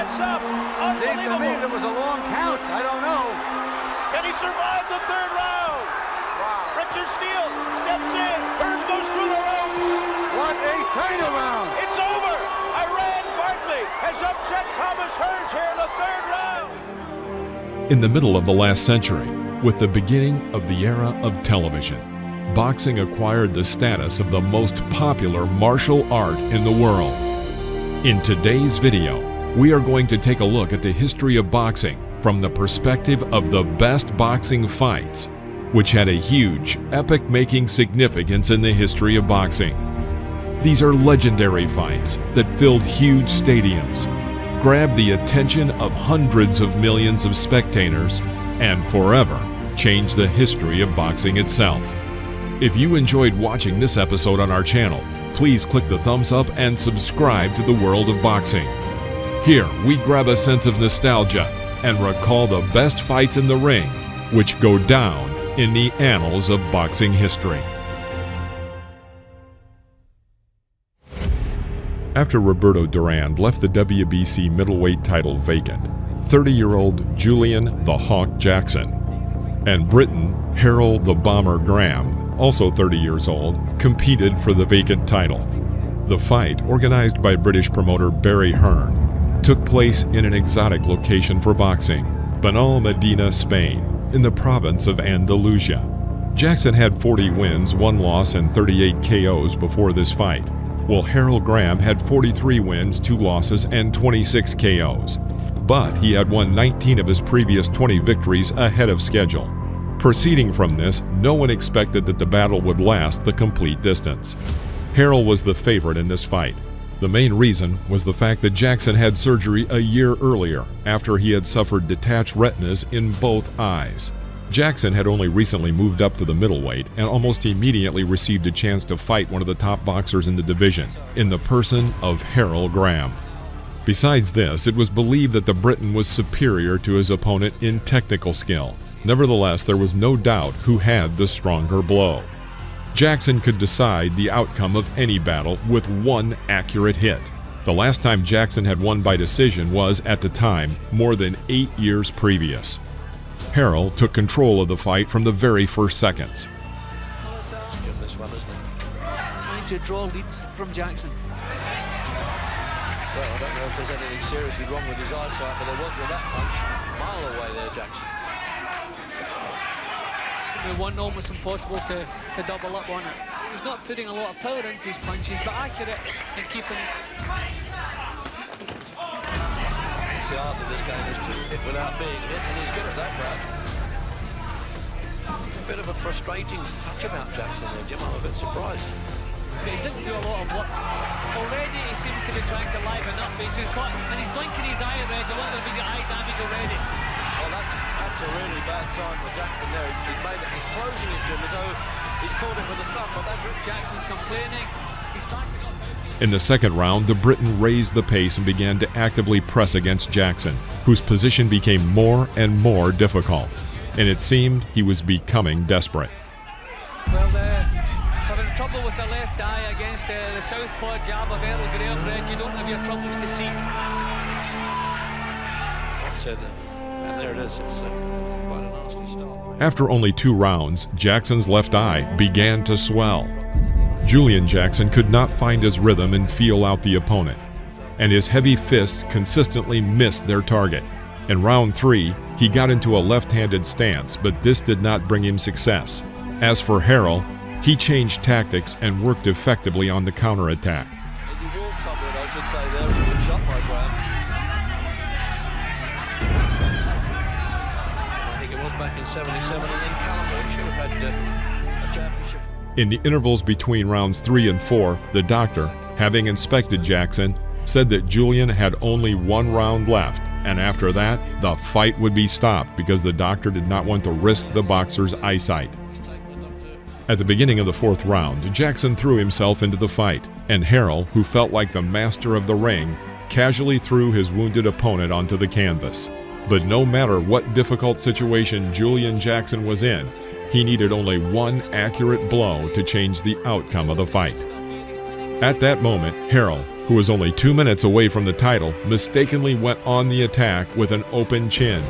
gets up. Seems to me there was a long count. I don't know. Can he survive the third round? Wow. Richard Steele steps in. Hearns goes through the ropes. What a turnaround. It's over. Iran Barkley has upset Thomas Hearns here in the third round. In the middle of the last century, with the beginning of the era of television, boxing acquired the status of the most popular martial art in the world. In today's video, we are going to take a look at the history of boxing from the perspective of the best boxing fights, which had a huge, epic-making significance in the history of boxing. These are legendary fights that filled huge stadiums, grabbed the attention of hundreds of millions of spectators, and forever changed the history of boxing itself. If you enjoyed watching this episode on our channel, please click the thumbs up and subscribe to the world of boxing. Here, we grab a sense of nostalgia and recall the best fights in the ring, which go down in the annals of boxing history. After Roberto Duran left the WBC middleweight title vacant, 30-year-old Julian "the Hawk" Jackson and Briton Harold "the Bomber" Graham, also 30 years old, competed for the vacant title. The fight, organized by British promoter Barry Hearn, took place in an exotic location for boxing, Benalmádena, Spain, in the province of Andalusia. Jackson had 40 wins, 1 loss, and 38 KOs before this fight, while Harold Graham had 43 wins, 2 losses, and 26 KOs. But he had won 19 of his previous 20 victories ahead of schedule. Proceeding from this, no one expected that the battle would last the complete distance. Harold was the favorite in this fight. The main reason was the fact that Jackson had surgery a year earlier after he had suffered detached retinas in both eyes. Jackson had only recently moved up to the middleweight and almost immediately received a chance to fight one of the top boxers in the division, in the person of Harold Graham. Besides this, it was believed that the Briton was superior to his opponent in technical skill. Nevertheless, there was no doubt who had the stronger blow. Jackson could decide the outcome of any battle with one accurate hit. The last time Jackson had won by decision was, at the time, more than 8 years previous. Harold took control of the fight from the very first seconds. This one, isn't it? Trying to draw leads from Jackson. Well, I don't know if there's anything seriously wrong with his eyesight, but there was with that punch. Mile away there, Jackson. One almost impossible to double up on it. He's not putting a lot of power into his punches, but accurate and keeping. It's the art of this game is to hit without being hit, and he's good at that, Brad. A bit of a frustrating touch about Jackson there, Jim. I'm a bit surprised. Yeah, he didn't do a lot of work. Already he seems to be trying to liven up, but he's caught, and he's blinking his eye already. I wonder if he's got eye damage already. Well, that's a really bad sign for Jackson there. He's closing it to him as though he's caught it with a thumb, but that Jackson's complaining. He's backing up. In the second round, the Briton raised the pace and began to actively press against Jackson, whose position became more and more difficult, and it seemed he was becoming desperate. Well, having trouble with the left eye against the southpaw jab of Earl Graham, Red, you don't have your troubles to see. That's it. And there it is. It's quite a nasty start. After only 2 rounds, Jackson's left eye began to swell. Julian Jackson could not find his rhythm and feel out the opponent, and his heavy fists consistently missed their target. In round 3, he got into a left-handed stance, but this did not bring him success. As for Harold, he changed tactics and worked effectively on the counterattack. As he walked up it, I should say, there was a good shot by Graham. I think it was back in 77, and then Callum should have had a championship. In the intervals between rounds 3 and 4, the doctor, having inspected Jackson, said that Julian had only 1 round left, and after that, the fight would be stopped because the doctor did not want to risk the boxer's eyesight. At the beginning of the 4th round, Jackson threw himself into the fight, and Harold, who felt like the master of the ring, casually threw his wounded opponent onto the canvas. But no matter what difficult situation Julian Jackson was in, he needed only 1 accurate blow to change the outcome of the fight. At that moment, Harrell, who was only 2 minutes away from the title, mistakenly went on the attack with an open chin.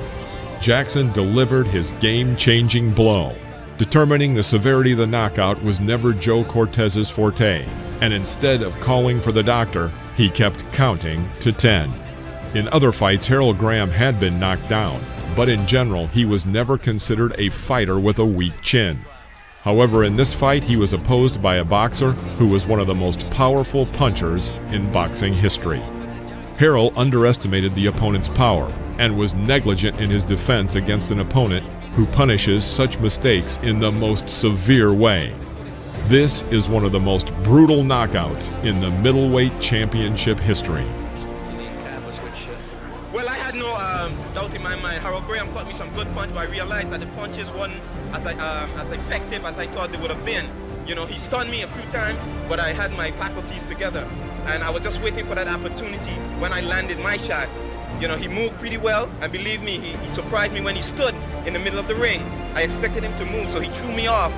Jackson delivered his game-changing blow. Determining the severity of the knockout was never Joe Cortez's forte, and instead of calling for the doctor, he kept counting to 10. In other fights, Harold Graham had been knocked down, but in general, he was never considered a fighter with a weak chin. However, in this fight, he was opposed by a boxer who was one of the most powerful punchers in boxing history. Harrell underestimated the opponent's power and was negligent in his defense against an opponent who punishes such mistakes in the most severe way. This is one of the most brutal knockouts in the middleweight championship history. Well, I had no doubt in my mind. Harold Graham caught me some good punch, but I realized that the punches weren't as effective as I thought they would have been. You know, he stunned me a few times, but I had my faculties together, and I was just waiting for that opportunity. When I landed my shot, you know, he moved pretty well, and believe me, he surprised me when he stood in the middle of the ring. I expected him to move, so he threw me off,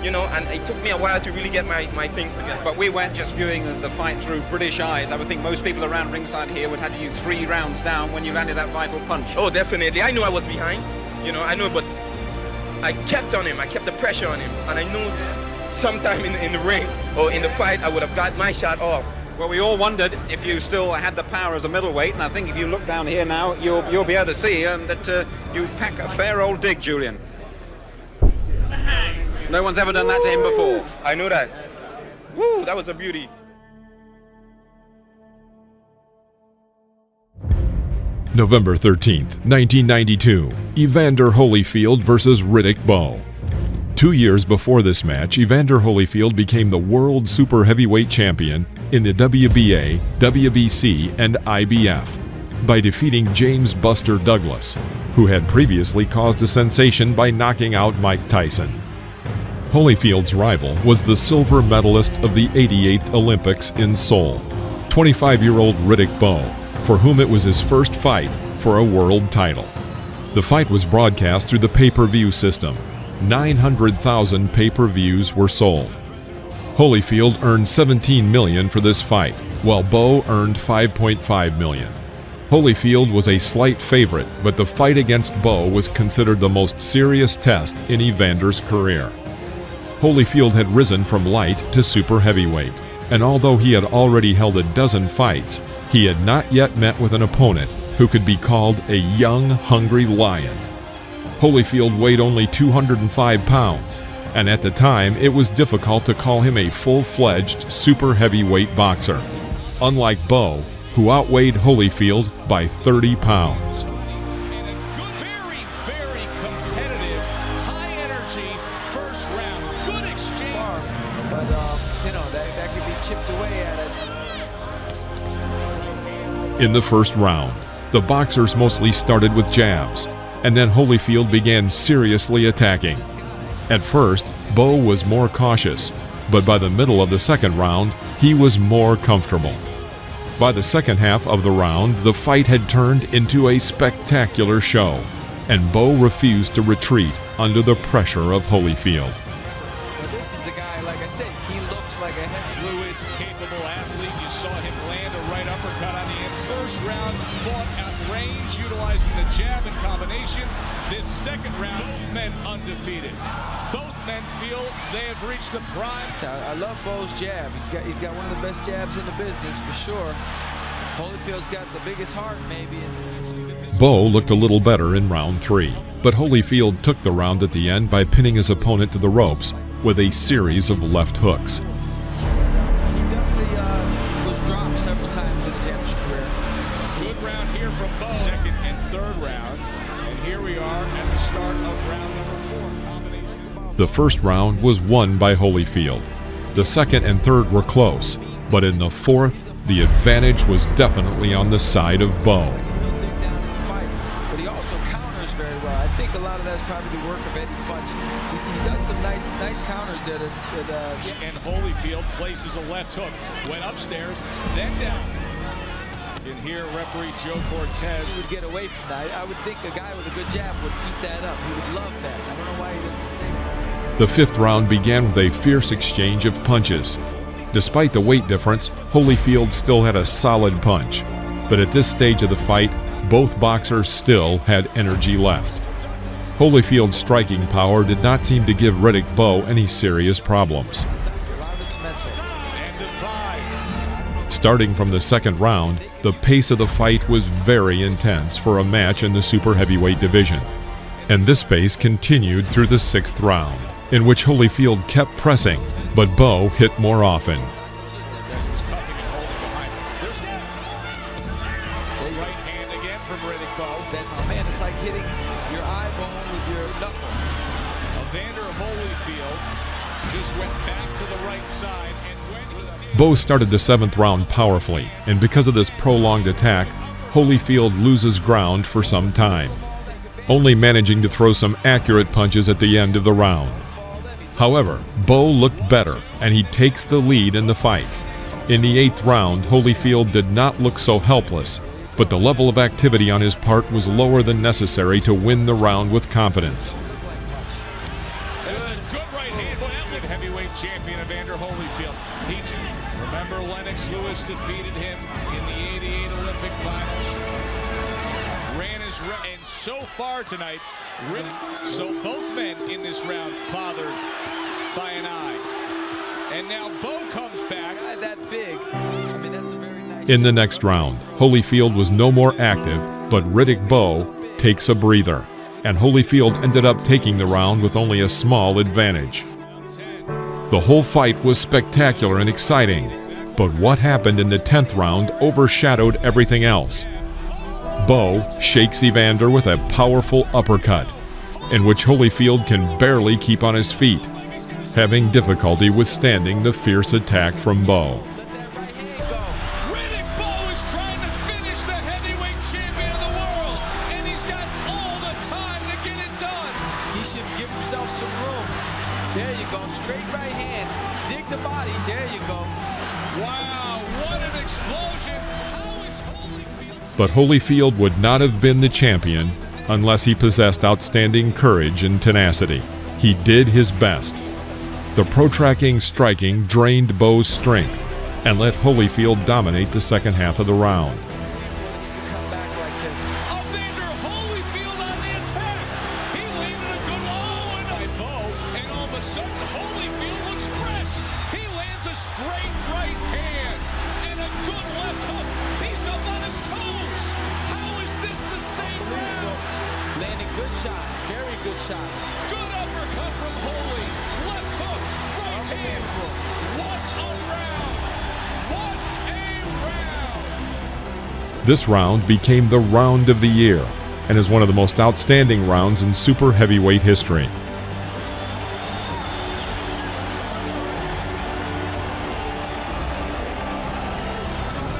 you know, and it took me a while to really get my things together. But we weren't just viewing the fight through British eyes. I would think most people around ringside here would have had you 3 rounds down when you landed that vital punch. Oh, definitely. I knew I was behind, you know, I knew, but I kept on him. I kept the pressure on him, and I knew sometime in the ring or in the fight, I would have got my shot off. Well, we all wondered if you still had the power as a middleweight, and I think if you look down here now, you'll be able to see that you pack a fair old dig, Julian. No one's ever done that to him before. I knew that. Woo, that was a beauty. November 13th, 1992, Evander Holyfield versus Riddick Bowe. 2 years before this match, Evander Holyfield became the world super heavyweight champion in the WBA, WBC, and IBF by defeating James Buster Douglas, who had previously caused a sensation by knocking out Mike Tyson. Holyfield's rival was the silver medalist of the 88th Olympics in Seoul, 25-year-old Riddick Bowe, for whom it was his first fight for a world title. The fight was broadcast through the pay-per-view system. 900,000 pay-per-views were sold. Holyfield earned $17 million for this fight, while Bowe earned $5.5 million. Holyfield was a slight favorite, but the fight against Bowe was considered the most serious test in Evander's career. Holyfield had risen from light to super heavyweight, and although he had already held a dozen fights, he had not yet met with an opponent who could be called a young, hungry lion. Holyfield weighed only 205 pounds, and at the time it was difficult to call him a full-fledged super heavyweight boxer, unlike Bowe, who outweighed Holyfield by 30 pounds. Very, very competitive, high-energy first round. Good exchange. But, you know, that could be chipped away at us. In the first round, the boxers mostly started with jabs, and then Holyfield began seriously attacking. At first, Bowe was more cautious, but by the middle of the second round, he was more comfortable. By the second half of the round, the fight had turned into a spectacular show, and Bowe refused to retreat under the pressure of Holyfield. But this is a guy, like I said, he looks like a Fluid, capable athlete. You saw him land a right uppercut on the end. First round, fought at range, utilizing the jab and combinations. This second round, both men undefeated. Both men feel they have reached the prime. I love Bowe's jab. He's got one of the best jabs in the business for sure. Holyfield's got the biggest heart, maybe. Bowe looked a little better in round 3, but Holyfield took the round at the end by pinning his opponent to the ropes with a series of left hooks. He definitely was dropped several times in his amateur career. Good round here from Bowe. Second and third rounds. And here we are at the start of round number 4. Combination. The first round was won by Holyfield. The second and third were close, but in the fourth, the advantage was definitely on the side of Bowe. He'll dig down in the fight, but he also counters very well. I think a lot of that's probably the work of Eddie Futch. He does some nice counters there. And Holyfield places a left hook. Went upstairs, then down. And here, referee Joe Cortez would get away from that. I would think a guy with a good jab would eat that up. He would love that. I don't know why he doesn't stay. The fifth round began with a fierce exchange of punches. Despite the weight difference, Holyfield still had a solid punch. But at this stage of the fight, both boxers still had energy left. Holyfield's striking power did not seem to give Riddick Bowe any serious problems. Starting from the second round, the pace of the fight was very intense for a match in the super heavyweight division. And this pace continued through the sixth round, in which Holyfield kept pressing, but Bowe hit more often. Bowe started the seventh round powerfully, and because of this prolonged attack, Holyfield loses ground for some time, only managing to throw some accurate punches at the end of the round. However, Bowe looked better, and he takes the lead in the fight. In the eighth round, Holyfield did not look so helpless, but the level of activity on his part was lower than necessary to win the round with confidence. Heavyweight champion Evander Holyfield. Remember Lennox Lewis defeated him in the 88 Olympic finals. Ran his and so far tonight, so both men in this round bothered by an eye. And now Bowe comes back. That big. I mean, that's a very nice. In the next round, Holyfield was no more active, but Riddick Bowe takes a breather, and Holyfield ended up taking the round with only a small advantage. The whole fight was spectacular and exciting, but what happened in the 10th round overshadowed everything else. Bowe shakes Evander with a powerful uppercut, in which Holyfield can barely keep on his feet, having difficulty withstanding the fierce attack from Bowe. Riddick Bowe is trying to finish the heavyweight champion of the world, and he's got all the time to get it done. He should give himself some room. There you go, straight right hands, dig the body, there you go. Wow, what an explosion! How is Holyfield? But Holyfield would not have been the champion unless he possessed outstanding courage and tenacity. He did his best. The protracting striking drained Bowe's strength and let Holyfield dominate the second half of the round. Evander Holyfield on the attack! He landed a good by Bowe, and all of a sudden Holyfield looks fresh. He lands a straight right hand and a good left hook. He's up on his toes. How is this the same round? Landing good shots, very good shots. Good uppercut from Holy. Left hook, right hand. What a round! What a round! This round became the round of the year and is one of the most outstanding rounds in super heavyweight history.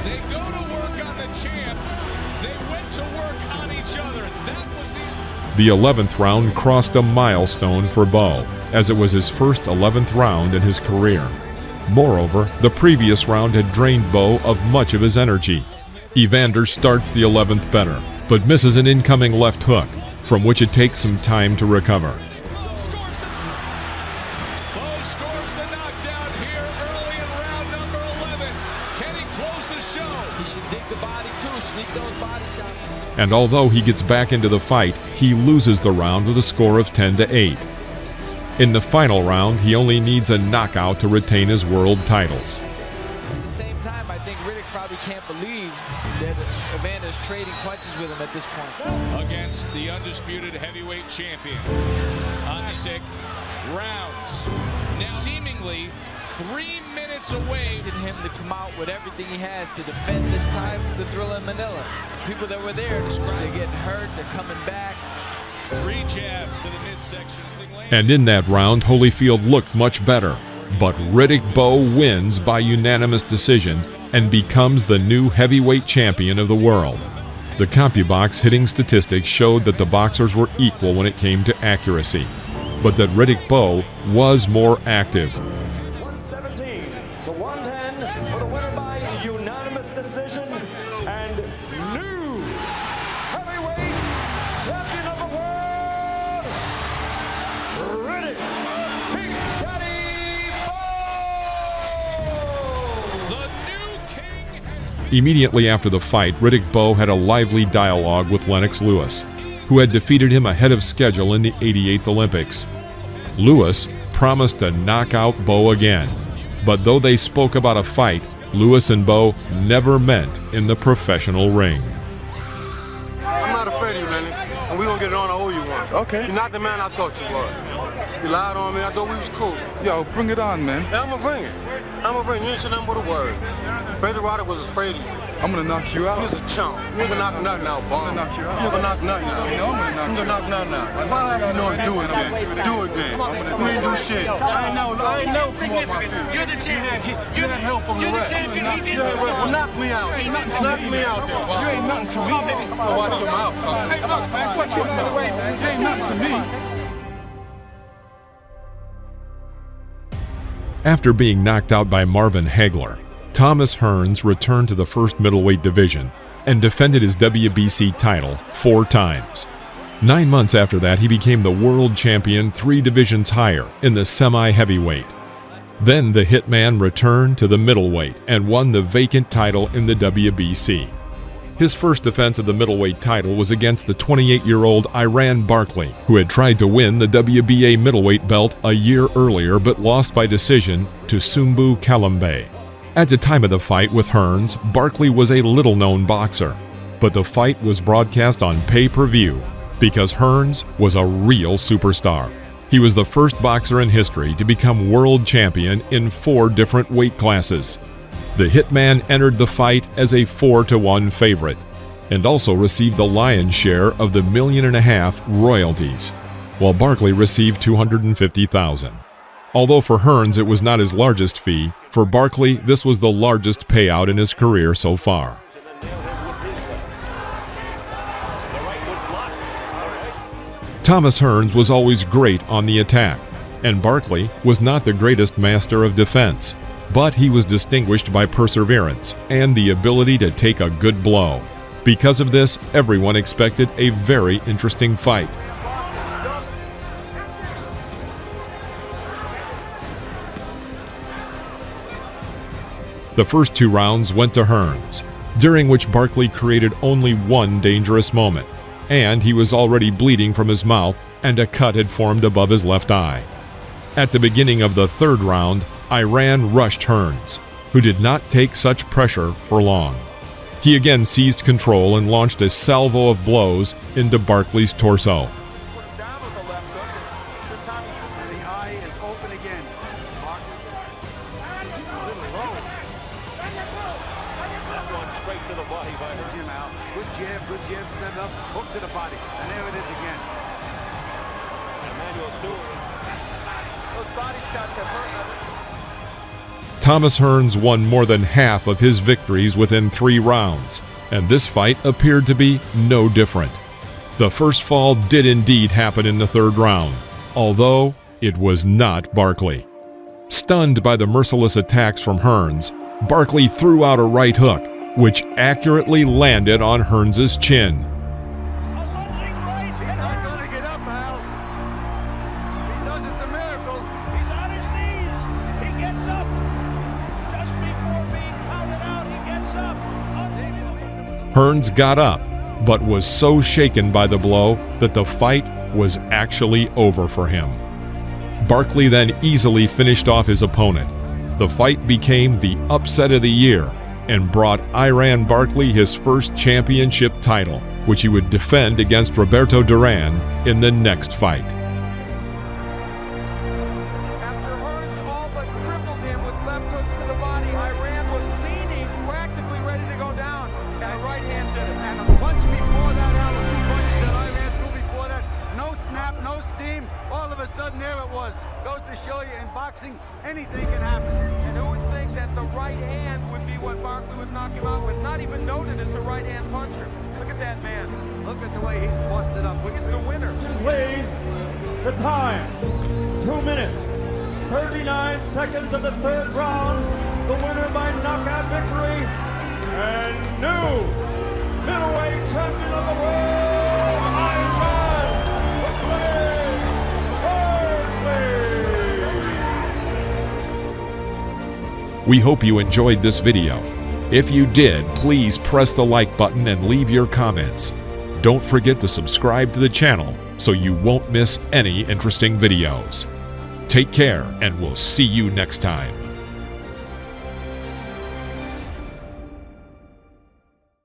They go to work on the champ. They went to work on each other. That was the 11th round crossed a milestone for Bowe, as it was his first 11th round in his career. Moreover, the previous round had drained Bowe of much of his energy. Evander starts the 11th better, but misses an incoming left hook, from which it takes some time to recover. Bowe scores the knockdown here early in round number 11. Can he close the show? He should dig the body too, sneak those body shots. And although he gets back into the fight, he loses the round with a score of 10-8. In the final round, he only needs a knockout to retain his world titles. At the same time, I think Riddick probably can't believe that Evander's trading punches with him at this point. Against the undisputed heavyweight champion. On the 6 rounds. Now seemingly 3 minutes away. For him to come out with everything he has to defend this time, the Thriller in Manila. People that were there describe they're getting hurt, they're coming back. 3 jabs to the midsection. And in that round, Holyfield looked much better. But Riddick Bowe wins by unanimous decision and becomes the new heavyweight champion of the world. The CompuBox hitting statistics showed that the boxers were equal when it came to accuracy, but that Riddick Bowe was more active. 117, the 110 for the winner by unanimous decision and new heavyweight champion of the world, Riddick Big Daddy Bowe! Immediately after the fight, Riddick Bowe had a lively dialogue with Lennox Lewis, who had defeated him ahead of schedule in the '88 Olympics. Lewis promised to knock out Bowe again, but though they spoke about a fight, Lewis and Bowe never met in the professional ring. I'm not afraid of you, Lennox, and we gonna get it on. I owe you one. Okay. You're not the man I thought you were. You lied on me. I thought we was cool. Yo, bring it on, man. Yeah, I'm gonna bring it. I'm gonna bring it. You ain't said nothing but a word. Brother Rodder was afraid of you. I'm gonna knock you out. You was a chump. You ain't gonna knock nothing out, Bob. I'm gonna knock you out. You ain't gonna knock nothing out. You know I'm gonna knock you out. nothing out. Why you know it? Do it then. Do it then. You ain't do shit. I ain't know from what my feet. You're the champion. You had help from the rest. He's You had help. Well, knock me out. Knock me out there, Bob. You ain't nothing to me. Well, watch your mouth, son. Hey, look, man, watch your mouth. You ain't nothing to me. After being knocked out by Marvin Hagler, Thomas Hearns returned to the first middleweight division and defended his WBC title 4 times. 9 months after that, he became the world champion 3 divisions higher in the semi-heavyweight. Then the Hitman returned to the middleweight and won the vacant title in the WBC. His first defense of the middleweight title was against the 28-year-old Iran Barkley, who had tried to win the WBA middleweight belt a year earlier but lost by decision to Sumbu Kalambe. At the time of the fight with Hearns, Barkley was a little-known boxer, but the fight was broadcast on pay-per-view because Hearns was a real superstar. He was the first boxer in history to become world champion in 4 different weight classes. The Hitman entered the fight as a 4-to-1 favorite and also received the lion's share of the $1.5 million royalties, while Barkley received $250,000. Although for Hearns it was not his largest fee, for Barkley this was the largest payout in his career so far. Thomas Hearns was always great on the attack, and Barkley was not the greatest master of defense, but he was distinguished by perseverance and the ability to take a good blow. Because of this, everyone expected a very interesting fight. The first 2 rounds went to Hearns, during which Barkley created only one dangerous moment, and he was already bleeding from his mouth and a cut had formed above his left eye. At the beginning of the 3rd round, Iran rushed Hearns, who did not take such pressure for long. He again seized control and launched a salvo of blows into Barkley's torso. Down with the left hook. Good time the eye is open again. A little low. Going straight to the body by Him out. Good jab, set up, hook to the body. And there it is again. Emmanuel Stewart. Those body shots have hurt. Thomas Hearns won more than half of his victories within 3 rounds, and this fight appeared to be no different. The first fall did indeed happen in the 3rd round, although it was not Barkley. Stunned by the merciless attacks from Hearns, Barkley threw out a right hook, which accurately landed on Hearns' chin. Hearns got up, but was so shaken by the blow that the fight was actually over for him. Barkley then easily finished off his opponent. The fight became the upset of the year and brought Iran Barkley his first championship title, which he would defend against Roberto Duran in the next fight. After Hearns all but crippled him with left hooks to the body, Iran was leaning, practically ready to go down. And a right hand did it. And a punch before that, out of 2 punches that Iran threw before that. No snap, no steam. All of a sudden, there it was. Goes to show you, in boxing, anything can happen. And who would think that the right hand would be what Barkley would knock him out with? Not even noted as a right-hand puncher. Look at that man. Look at the way he's busted up. Look, it's the winner. Please, the time, 2 minutes, 39 seconds of the 3rd round. The winner by knockout victory, and new middleweight champion of the world, Iran Barkley. We hope you enjoyed this video. If you did, please press the like button and leave your comments. Don't forget to subscribe to the channel so you won't miss any interesting videos. Take care, and we'll see you next time.